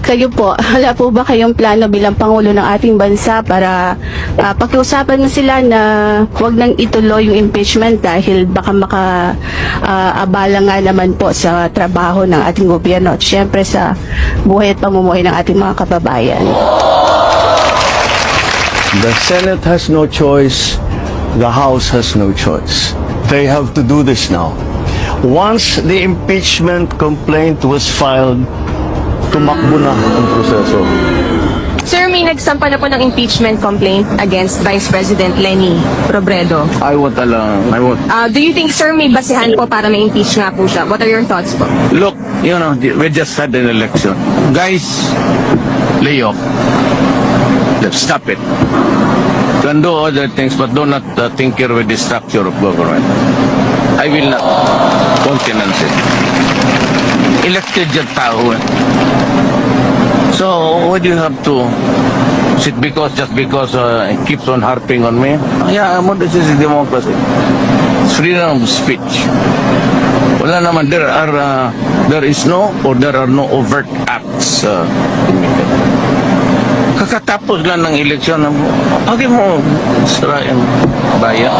Kayo po, wala po ba kayong plano bilang Pangulo ng ating bansa para pakiusapan na sila na huwag nang ituloy yung impeachment dahil baka abala nga naman po sa trabaho ng ating gobyerno at syempre sa buhay at pamumuhay ng ating mga kababayan? The Senate has no choice. The House has no choice. They have to do this now. Once the impeachment complaint was filed, tumakbo na ang proseso. Sir, may nagsampa na po ng impeachment complaint against Vice President Leni Robredo. I won't allow. Do you think, sir, may basehan po para ma-impeach nga po siya? What are your thoughts po? Look, we just had an election. Guys, lay off. Let's stop it. Can do other things, but do not tinker with the structure of government. I will not countenance it. Elected yung tao eh. So, why do you have to sit just because it keeps on harping on me? Yeah, this is democracy. It's freedom of speech. Wala naman, there are no overt acts committed. Kakatapos lang ng eleksyon, huwag mo sirain bayan.